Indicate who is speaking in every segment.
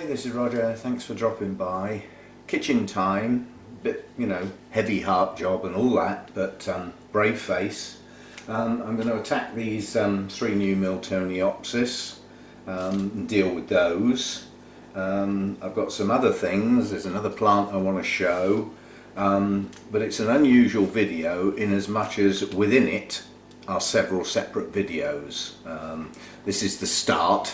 Speaker 1: this is Roger. Thanks for dropping by. Kitchen time, bit, heavy heart job and all that, but brave face. I'm going to attack these 3 new Miltoniopsis and deal with those. I've got some other things. There's another plant I want to show, but it's an unusual video in as much as within it are several separate videos. This is the start,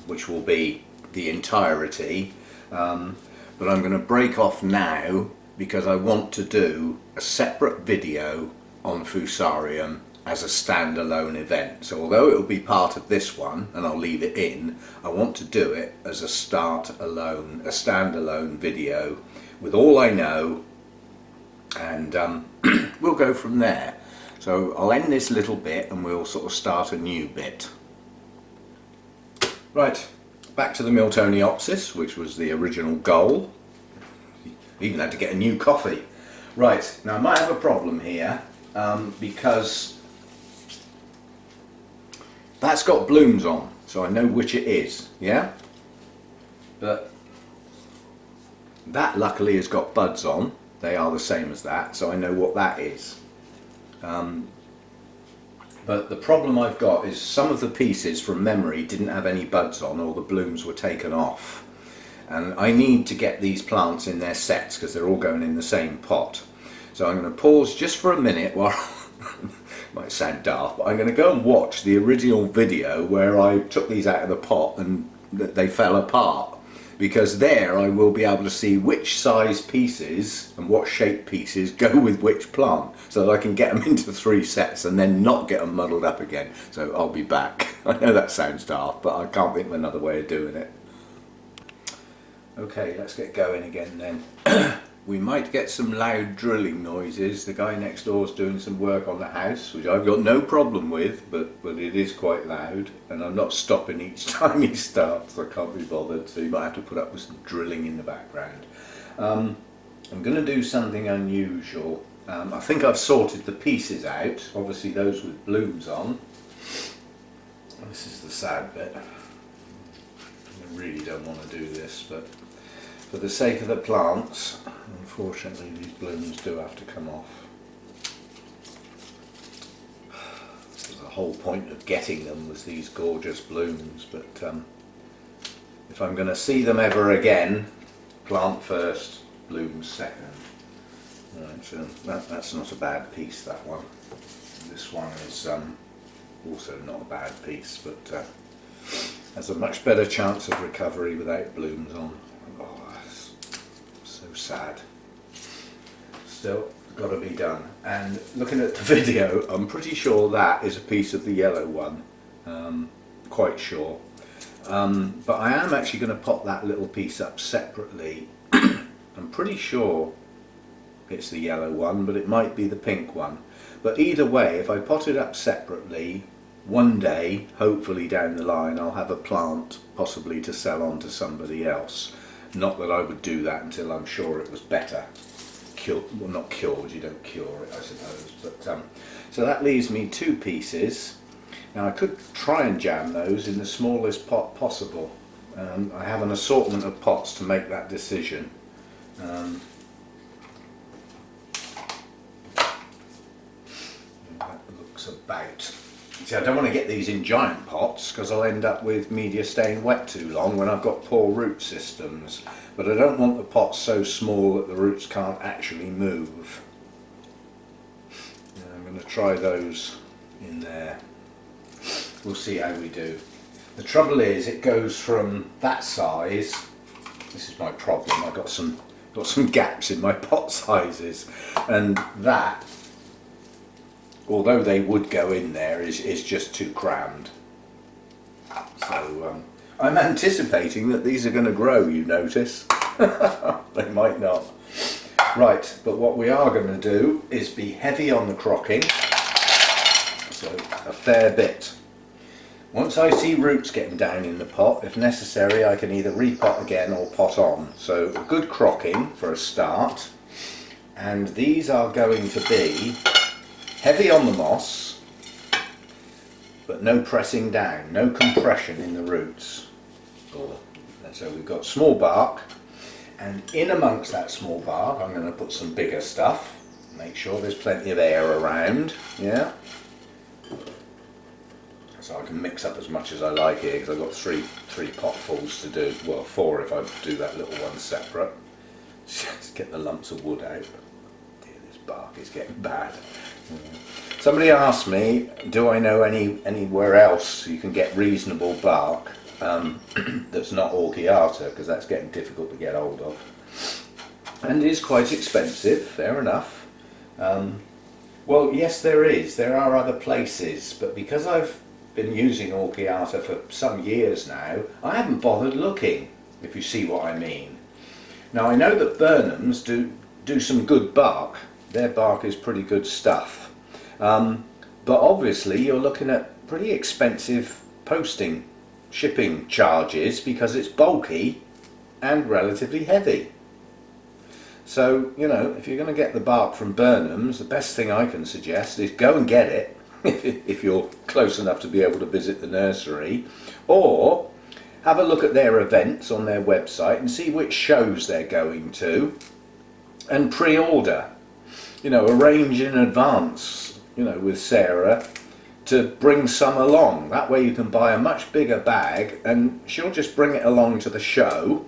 Speaker 1: which will be the entirety, but I'm going to break off now because I want to do a separate video on Fusarium as a standalone event. So although it will be part of this one and I'll leave it in, I want to do it as a standalone video with all I know, and we'll go from there. So I'll end this little bit and we'll sort of start a new bit. Right, back to the Miltoniopsis, which was the original goal. Even had to get a new coffee. Right, now I might have a problem here because that's got blooms on, so I know which it is, yeah? But that luckily has got buds on. They are the same as that, so I know what that is. But the problem I've got is some of the pieces from memory didn't have any buds on, or the blooms were taken off. And I need to get these plants in their sets because they're all going in the same pot. So I'm going to pause just for a minute while might sound daft, but I'm going to go and watch the original video where I took these out of the pot and they fell apart, because there I will be able to see which size pieces and what shape pieces go with which plant, so that I can get them into 3 sets and then not get them muddled up again. So I'll be back. I know that sounds daft, but I can't think of another way of doing it. Okay, let's get going again then. We might get some loud drilling noises. The guy next door is doing some work on the house, which I've got no problem with, but it is quite loud, and I'm not stopping each time he starts. I can't be bothered, so you might have to put up with some drilling in the background. I'm going to do something unusual. I think I've sorted the pieces out, obviously those with blooms on. This is the sad bit. I really don't want to do this, but for the sake of the plants, unfortunately these blooms do have to come off. The whole point of getting them was these gorgeous blooms, but if I'm going to see them ever again, plant first, blooms second. Right, so that's not a bad piece, that one. This one is also not a bad piece, but has a much better chance of recovery without blooms on. Oh, that's so sad. Still, got to be done. And looking at the video, I'm pretty sure that is a piece of the yellow one. Quite sure. But I am actually going to pot that little piece up separately. I'm pretty sure it's the yellow one, but it might be the pink one. But either way, if I pot it up separately, one day, hopefully down the line, I'll have a plant possibly to sell on to somebody else. Not that I would do that until I'm sure it was better. Well, not cured, you don't cure it, I suppose. But so that leaves me 2 pieces. Now I could try and jam those in the smallest pot possible. I have an assortment of pots to make that decision. That looks about. See, I don't want to get these in giant pots because I'll end up with media staying wet too long when I've got poor root systems. But I don't want the pots so small that the roots can't actually move. I'm going to try those in there. We'll see how we do. The trouble is, it goes from that size. This is my problem. I've got some gaps in my pot sizes, and that, although they would go in there, is just too crammed. So I'm anticipating that these are going to grow, you notice. They might not. Right, but what we are going to do is be heavy on the crocking, so a fair bit. Once I see roots getting down in the pot, if necessary I can either repot again or pot on. So a good crocking for a start, and these are going to be heavy on the moss, but no pressing down, no compression in the roots. Or Right, so we've got small bark, and in amongst that small bark I'm going to put some bigger stuff. Make sure there's plenty of air around, yeah. So I can mix up as much as I like here, because I've got three potfuls to do. Well, 4 if I do that little one separate. Just get the lumps of wood out. Dear, this bark is getting bad. Yeah. Somebody asked me, do I know anywhere else you can get reasonable bark that's not Orchiata, because that's getting difficult to get hold of. And it is quite expensive, fair enough. Well, yes there is. There are other places, but because I've been using Orchiata for some years now, I haven't bothered looking, if you see what I mean. Now I know that Burnham's do some good bark. Their bark is pretty good stuff. But obviously you're looking at pretty expensive shipping charges, because it's bulky and relatively heavy. So, you know, if you're going to get the bark from Burnham's, the best thing I can suggest is go and get it if you're close enough to be able to visit the nursery, or have a look at their events on their website and see which shows they're going to, and pre-order. You know, arrange in advance, you know, with Sarah to bring some along. That way you can buy a much bigger bag and she'll just bring it along to the show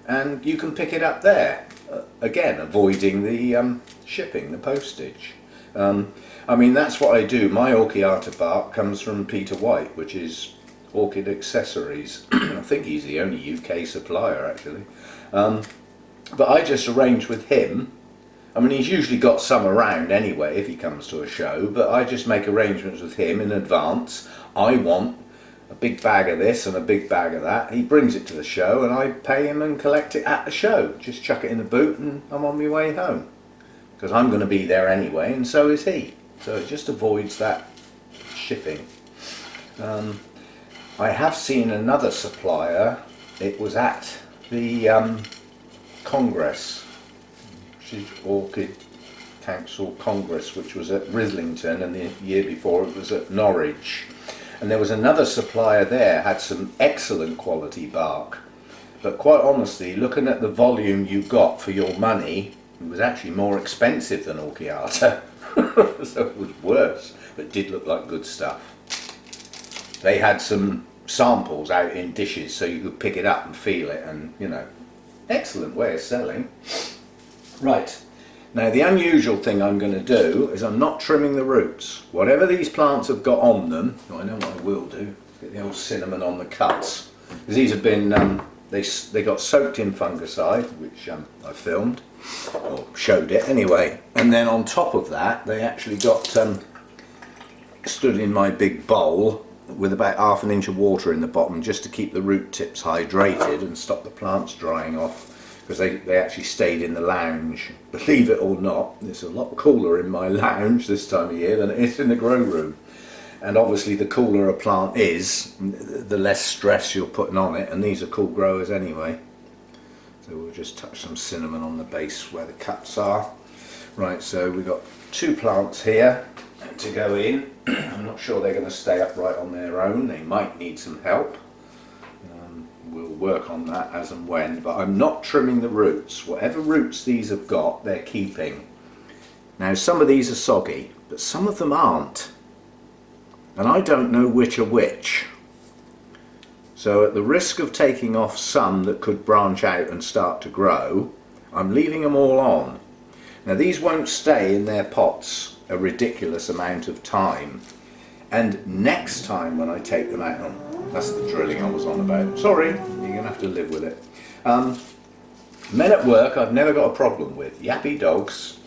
Speaker 1: and you can pick it up there. Again, avoiding the shipping, the postage. I mean, that's what I do. My Orchiata bark comes from Peter White, which is Orchid Accessories. I think he's the only UK supplier, actually. But I just arrange with him. I mean, he's usually got some around anyway if he comes to a show, but I just make arrangements with him in advance. I want a big bag of this and a big bag of that. He brings it to the show and I pay him and collect it at the show. Just chuck it in the boot and I'm on my way home. Because I'm going to be there anyway, and so is he. So it just avoids that shipping. I have seen another supplier. It was at the Congress, Orchid Council Congress, which was at Rislington, and the year before it was at Norwich. And there was another supplier there, had some excellent quality bark. But quite honestly, looking at the volume you got for your money, it was actually more expensive than Orchiata. So it was worse, but did look like good stuff. They had some samples out in dishes so you could pick it up and feel it, and you know, excellent way of selling. Right, now the unusual thing I'm going to do is I'm not trimming the roots. Whatever these plants have got on them, I know what I will do, get the old cinnamon on the cuts, because these have been, they got soaked in fungicide, which I filmed, or showed it anyway, and then on top of that they actually got stood in my big bowl with about ½ an inch of water in the bottom, just to keep the root tips hydrated and stop the plants drying off, because they actually stayed in the lounge. Believe it or not, it's a lot cooler in my lounge this time of year than it is in the grow room. And obviously the cooler a plant is, the less stress you're putting on it, and these are cool growers anyway. So we'll just touch some cinnamon on the base where the cuts are. Right, so we've got 2 plants here to go in. I'm not sure they're going to stay upright on their own. They might need some help. We'll work on that as and when, but I'm not trimming the roots. Whatever roots these have got, they're keeping. Now some of these are soggy, but some of them aren't. And I don't know which are which. So at the risk of taking off some that could branch out and start to grow, I'm leaving them all on. Now these won't stay in their pots a ridiculous amount of time. And next time when I take them out, that's the drilling I was on about. Sorry, you're going to have to live with it. Men at work I've never got a problem with. Yappy dogs,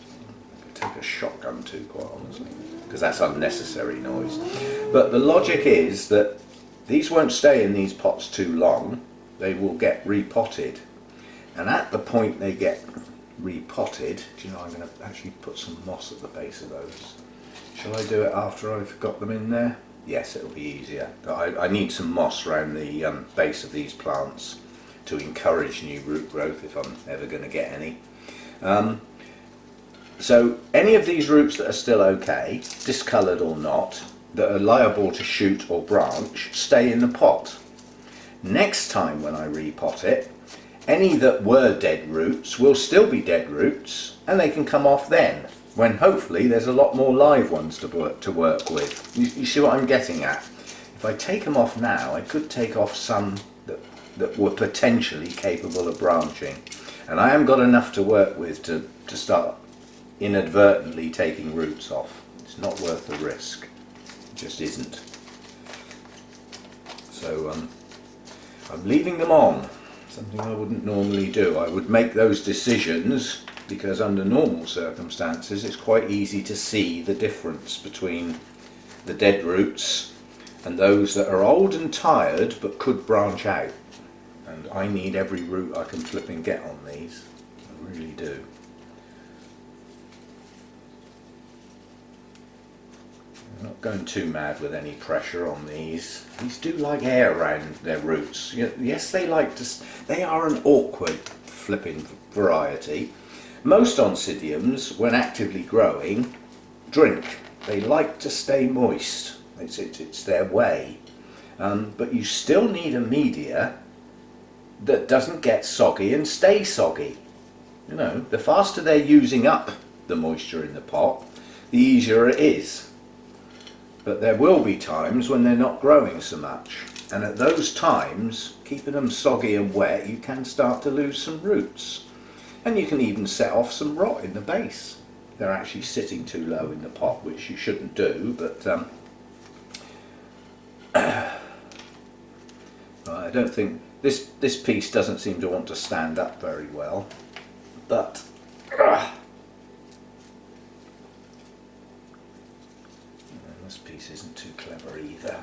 Speaker 1: I could take a shotgun to, quite honestly, because that's unnecessary noise. But the logic is that these won't stay in these pots too long. They will get repotted. And at the point they get repotted, do you know, I'm going to actually put some moss at the base of those. Shall I do it after I've got them in there? Yes, it'll be easier. I need some moss around the base of these plants to encourage new root growth if I'm ever going to get any. So any of these roots that are still okay, discoloured or not, that are liable to shoot or branch, stay in the pot. Next time when I repot it, any that were dead roots will still be dead roots, and they can come off then, when hopefully there's a lot more live ones to work with. You see what I'm getting at? If I take them off now, I could take off some that were potentially capable of branching. And I haven't got enough to work with to start inadvertently taking roots off. It's not worth the risk. It just isn't. So I'm leaving them on. Something I wouldn't normally do. I would make those decisions because under normal circumstances it's quite easy to see the difference between the dead roots and those that are old and tired but could branch out. And I need every root I can flip and get on these. I really do. I'm not going too mad with any pressure on these. These do like air around their roots. Yes, they are an awkward flipping variety. Most oncidiums, when actively growing, drink. They like to stay moist. It's their way. But you still need a media that doesn't get soggy and stay soggy. You know, the faster they're using up the moisture in the pot, the easier it is. But there will be times when they're not growing so much, and at those times, keeping them soggy and wet, you can start to lose some roots. And you can even set off some rot in the base. They're actually sitting too low in the pot, which you shouldn't do, but I don't think this piece doesn't seem to want to stand up very well, but this piece isn't too clever either.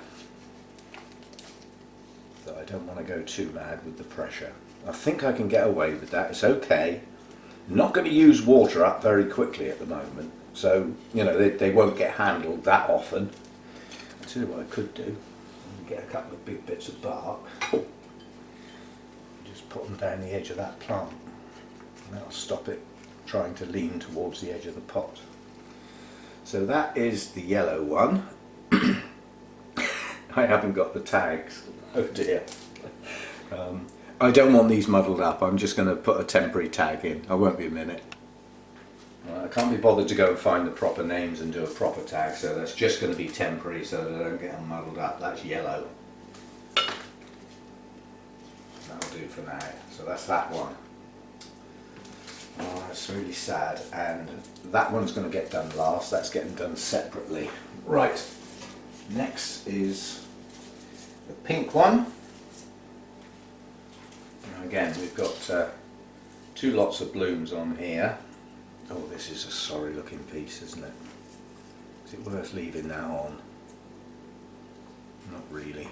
Speaker 1: So I don't want to go too mad with the pressure. I think I can get away with that. It's okay. I'm not going to use water up very quickly at the moment, so you know they won't get handled that often. I'll tell you what I could do. Get a couple of big bits of bark. Just put them down the edge of that plant, and that'll stop it trying to lean towards the edge of the pot. So that is the yellow one. I haven't got the tags. Oh dear. I don't want these muddled up. I'm just going to put a temporary tag in. I won't be a minute. I can't be bothered to go and find the proper names and do a proper tag, so that's just going to be temporary so that I don't get them muddled up. That's yellow. That'll do for now. So that's that one. Oh, that's really sad, and that one's going to get done last. That's getting done separately. Right, next is the pink one. Now again, we've got two lots of blooms on here. Oh, this is a sorry looking piece, isn't it? Is it worth leaving that on? Not really.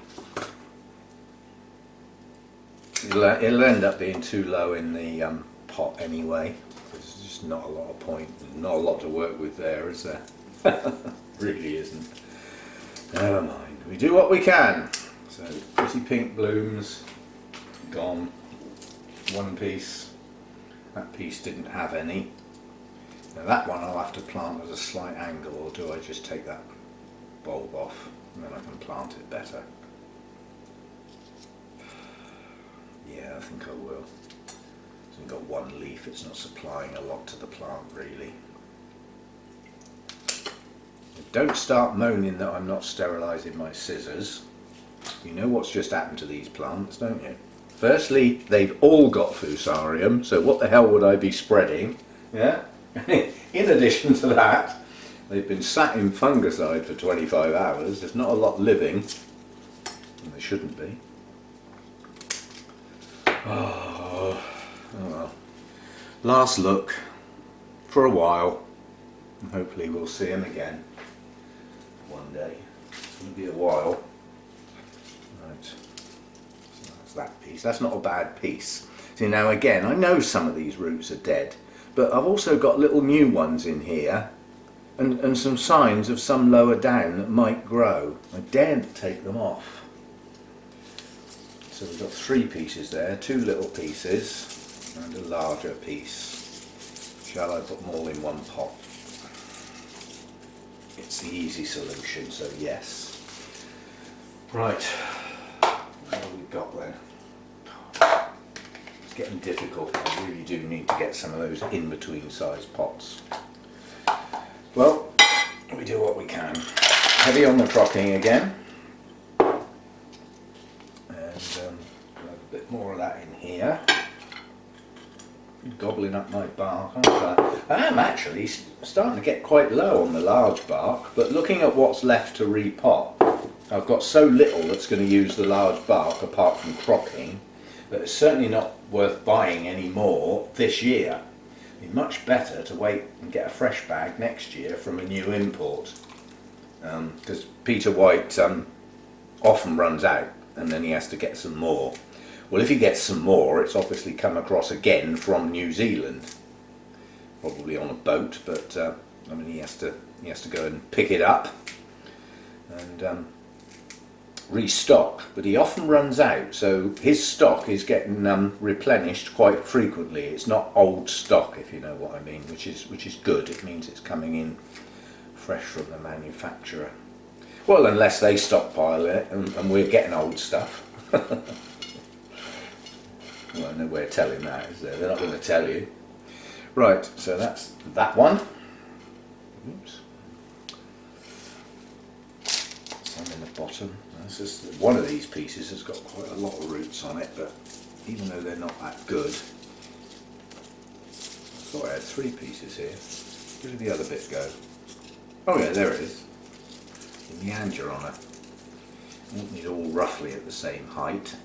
Speaker 1: It'll end up being too low in the pot anyway. There's just not a lot of point, not a lot to work with there, is there? Really isn't. Never mind, we do what we can. So pretty pink blooms, gone. One piece. That piece didn't have any. Now that one I'll have to plant at a slight angle, or do I just take that bulb off and then I can plant it better? Yeah, I think I will. It's only got one leaf, it's not supplying a lot to the plant really. Don't start moaning that I'm not sterilising my scissors. You know what's just happened to these plants, don't you? Firstly, they've all got fusarium, so what the hell would I be spreading? Yeah. In addition to that, they've been sat in fungicide for 25 hours. There's not a lot living, and they shouldn't be. Oh well. Last look for a while, and hopefully we'll see him again one day. It's going to be a while. Right. So that's that piece. That's not a bad piece. See, now again, I know some of these roots are dead, but I've also got little new ones in here and some signs of some lower down that might grow. I daren't take them off. So we've got three pieces there, two little pieces and a larger piece. Shall I put them all in one pot? It's the easy solution, so yes. Right, there we got there? It's getting difficult. I really do need to get some of those in between size pots. Well, we do what we can. Heavy on the crocking again. And a bit more of that in here. Gobbling up my bark, aren't I? I am actually starting to get quite low on the large bark, but looking at what's left to repot, I've got so little that's going to use the large bark apart from crocking that it's certainly not worth buying any more this year. It'd be much better to wait and get a fresh bag next year from a new import, because Peter White often runs out and then he has to get some more. Well, if he gets some more, it's obviously come across again from New Zealand, probably on a boat. But I mean, he has to go and pick it up and restock. But he often runs out, so his stock is getting replenished quite frequently. It's not old stock, if you know what I mean, which is good. It means it's coming in fresh from the manufacturer. Well, unless they stockpile it and we're getting old stuff. Well, no way of telling that, is there? They're not going to tell you. Right, so that's that one. Oops. Some in the bottom. That's just, one of these pieces has got quite a lot of roots on it, but even though they're not that good, I thought I had 3 pieces here. Where did the other bit go? Oh yeah, there it is. The meander on it. I want it all roughly at the same height.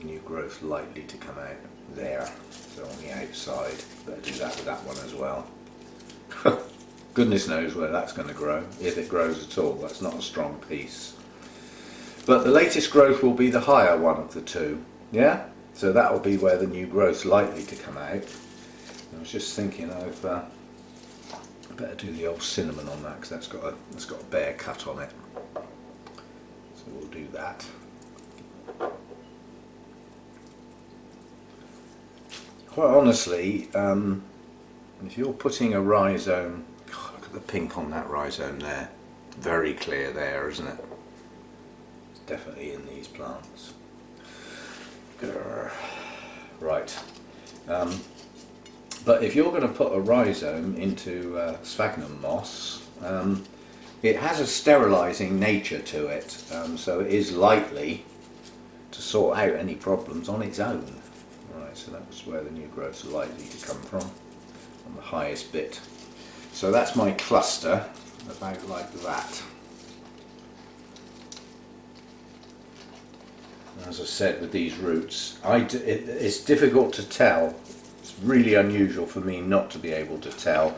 Speaker 1: New growth likely to come out there, so on the outside. Better do that with that one as well. Goodness knows where that's going to grow, if it grows at all. That's not a strong piece, but the latest growth will be the higher one of the two. Yeah, so that will be where the new growth's likely to come out. I was just thinking I better do the old cinnamon on that, because that's got a bare cut on it, so we'll do that. Quite honestly, if you're putting a rhizome, God, look at the pink on that rhizome there, very clear there, isn't it? It's definitely in these plants. Grr. Right, but if you're going to put a rhizome into sphagnum moss, it has a sterilising nature to it, so it is likely to sort out any problems on its own. So that was where the new growths are likely to come from, on the highest bit. So that's my cluster, about like that. As I said, with these roots, it's difficult to tell. It's really unusual for me not to be able to tell,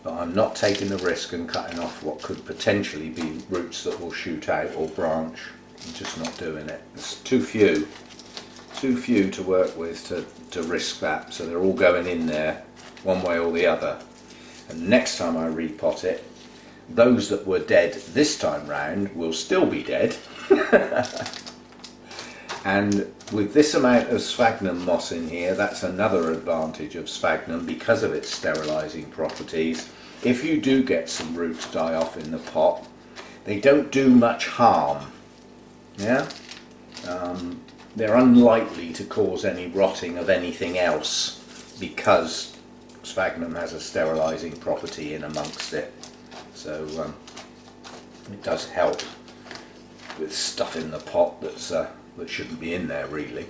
Speaker 1: but I'm not taking the risk and cutting off what could potentially be roots that will shoot out or branch. I'm just not doing it. There's too few to work with to risk that, so they're all going in there one way or the other. And next time I repot it, those that were dead this time round will still be dead. And with this amount of sphagnum moss in here, that's another advantage of sphagnum because of its sterilising properties. If you do get some roots die off in the pot, they don't do much harm. Yeah? They're unlikely to cause any rotting of anything else because sphagnum has a sterilising property in amongst it. So it does help with stuff in the pot that shouldn't be in there really.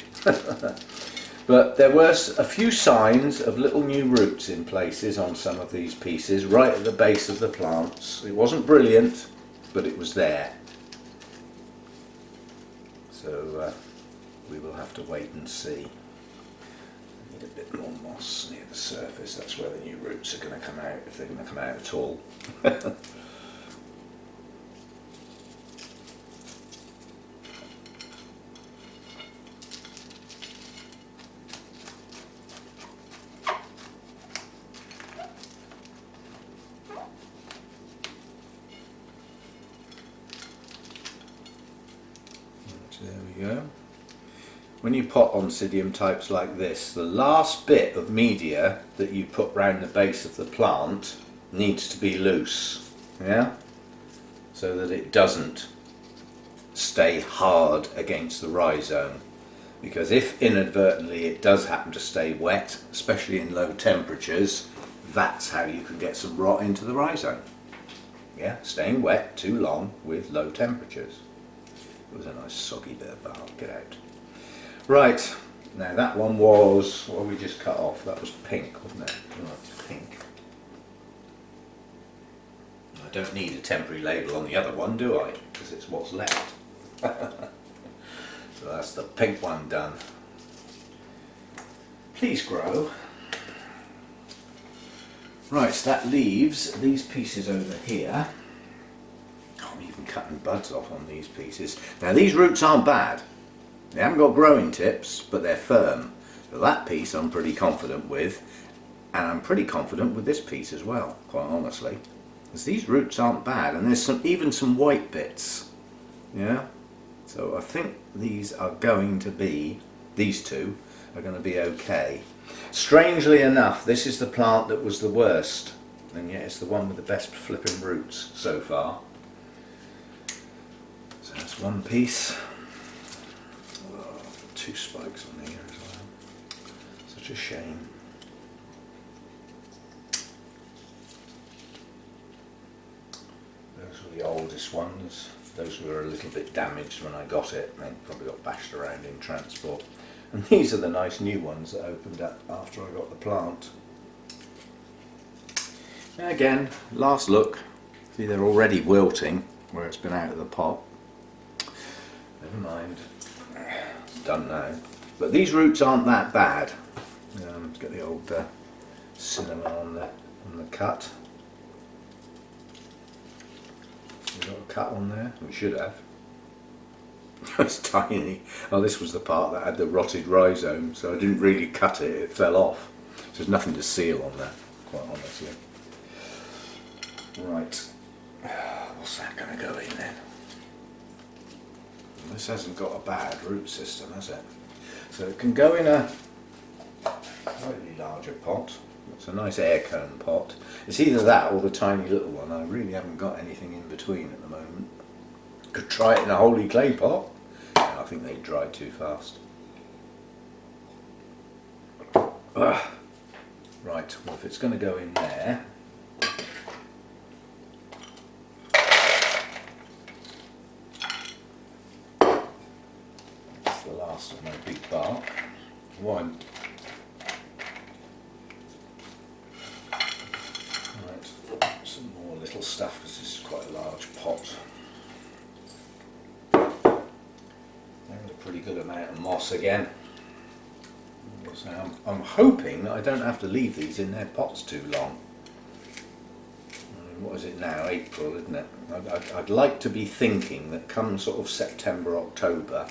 Speaker 1: But there were a few signs of little new roots in places on some of these pieces, right at the base of the plants. It wasn't brilliant, but it was there. So we will have to wait and see. Need a bit more moss near the surface. That's where the new roots are going to come out, if they're going to come out at all. There we go. When you pot Oncidium types like this, the last bit of media that you put round the base of the plant needs to be loose, yeah, so that it doesn't stay hard against the rhizome, because if inadvertently it does happen to stay wet, especially in low temperatures, that's how you can get some rot into the rhizome. Yeah, staying wet too long with low temperatures. It was a nice soggy bit of bark, get out. Right, now that one was, what we just cut off, that was pink, wasn't it? Right, pink. I don't need a temporary label on the other one, do I? Because it's what's left. So that's the pink one done. Please grow. Right, so that leaves these pieces over here. I'm even cutting buds off on these pieces. Now these roots aren't bad. They haven't got growing tips, but they're firm. So that piece I'm pretty confident with, and I'm pretty confident with this piece as well, quite honestly. Because these roots aren't bad, and there's even some white bits. Yeah? So I think these are going to be, these two are going to be okay. Strangely enough, this is the plant that was the worst, and yet it's the one with the best flipping roots so far. So that's one piece. Oh, two spikes on here as well. Such a shame. Those were the oldest ones. Those were a little bit damaged when I got it. They probably got bashed around in transport. And these are the nice new ones that opened up after I got the plant. Now again, last look. See, they're already wilting where it's been out of the pot. Never mind. It's done now. But these roots aren't that bad. Let's get the old cinnamon on the cut. We got a cut on there? We should have. It's tiny. Oh, this was the part that had the rotted rhizome, so I didn't really cut it, it fell off. So there's nothing to seal on that, quite honestly. Right, what's that going to go in then? This hasn't got a bad root system, has it? So it can go in a slightly larger pot. It's a nice air cone pot. It's either that or the tiny little one. I really haven't got anything in between at the moment. Could try it in a holy clay pot. I think they dry too fast. Right, well if it's going to go in there, that's the last of my big bark. One. Right, some more little stuff because this is quite a large pot. Pretty good amount of moss again. So I'm hoping that I don't have to leave these in their pots too long. I mean, what is it now? April, isn't it? I'd like to be thinking that come sort of September, October,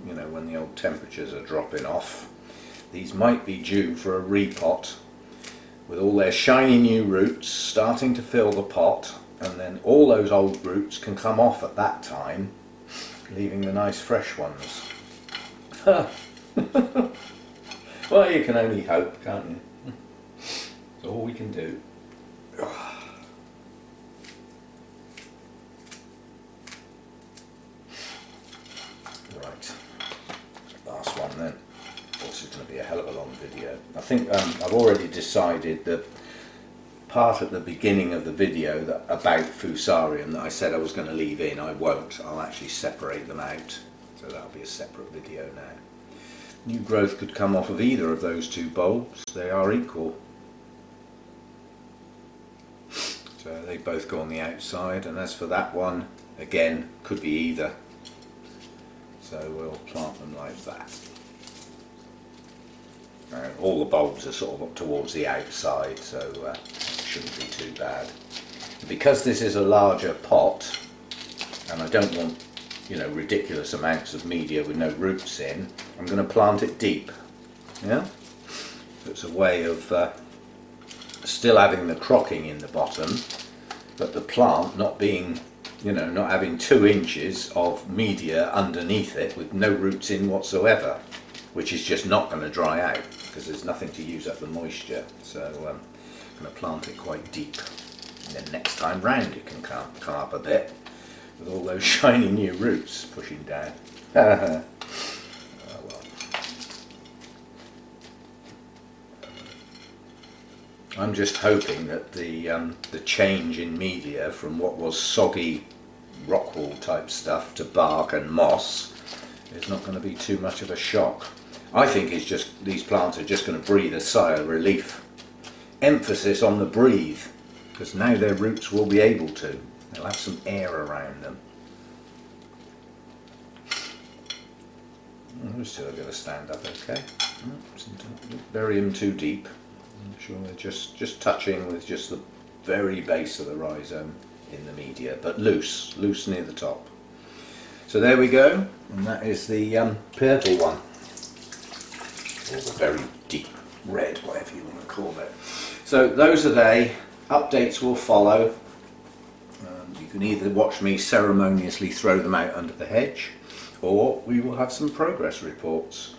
Speaker 1: you know, when the old temperatures are dropping off, these might be due for a repot with all their shiny new roots starting to fill the pot, and then all those old roots can come off at that time, leaving the nice fresh ones. Well, you can only hope, can't you? It's all we can do. Right, last one then. This is going to be a hell of a long video. I think I've already decided that part at the beginning of the video that about Fusarium that I said I was going to leave in, I won't. I'll actually separate them out. So that'll be a separate video now. New growth could come off of either of those two bulbs. They are equal. So they both go on the outside, and as for that one, again, could be either. So we'll plant them like that. All the bulbs are sort of up towards the outside, so it shouldn't be too bad. Because this is a larger pot, and I don't want, you know, ridiculous amounts of media with no roots in, I'm going to plant it deep. Yeah, so it's a way of still having the crocking in the bottom, but the plant not being, you know, not having 2 inches of media underneath it with no roots in whatsoever, which is just not going to dry out because there's nothing to use up the moisture. So I'm going to plant it quite deep, and then next time round it can come up a bit. with all those shiny new roots pushing down. Oh well. I'm just hoping that the change in media from what was soggy rockwool type stuff to bark and moss is not going to be too much of a shock. I think it's just these plants are just going to breathe a sigh of relief. Emphasis on the breathe, because now their roots will be able to. They'll have some air around them. Those two are going to stand up okay. Don't bury them too deep. I'm sure they're just touching with just the very base of the rhizome in the media, but loose near the top. So there we go, and that is the purple one, or the very deep red, whatever you want to call it. So those are they. Updates will follow. You can either watch me ceremoniously throw them out under the hedge, or we will have some progress reports.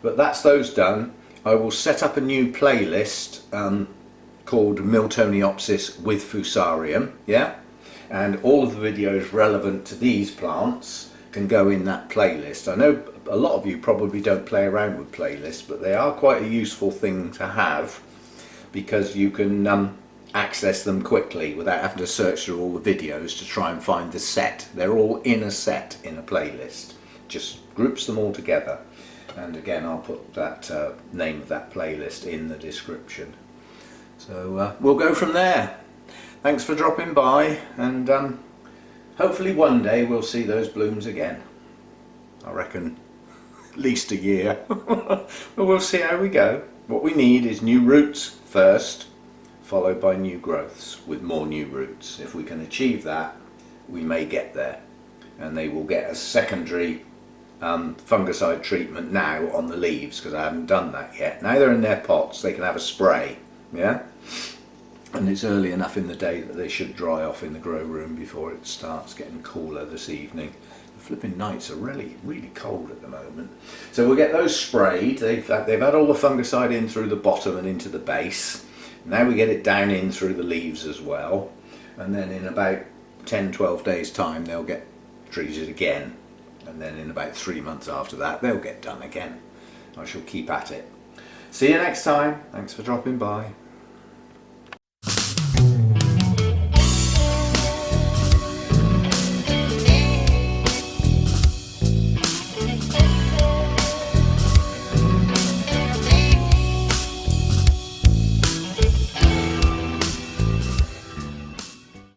Speaker 1: But that's those done. I will set up a new playlist called Miltoniopsis with Fusarium, yeah? And all of the videos relevant to these plants can go in that playlist. I know a lot of you probably don't play around with playlists, but they are quite a useful thing to have, because you can access them quickly without having to search through all the videos to try and find the set. They're all in a set in a playlist. Just groups them all together. And again, I'll put that name of that playlist in the description. So we'll go from there. Thanks for dropping by, and hopefully one day we'll see those blooms again. I reckon at least a year. But we'll see how we go. What we need is new roots first, followed by new growths with more new roots. If we can achieve that, we may get there, and they will get a secondary fungicide treatment now on the leaves, because I haven't done that yet. Now they're in their pots, they can have a spray, yeah? And it's early enough in the day that they should dry off in the grow room before it starts getting cooler this evening. The flipping nights are really cold at the moment. So we'll get those sprayed. They've had all the fungicide in through the bottom and into the base. Now we get it down in through the leaves as well. And then in about 10-12 days time they'll get treated again. And then in about 3 months after that they'll get done again. I shall keep at it. See you next time. Thanks for dropping by.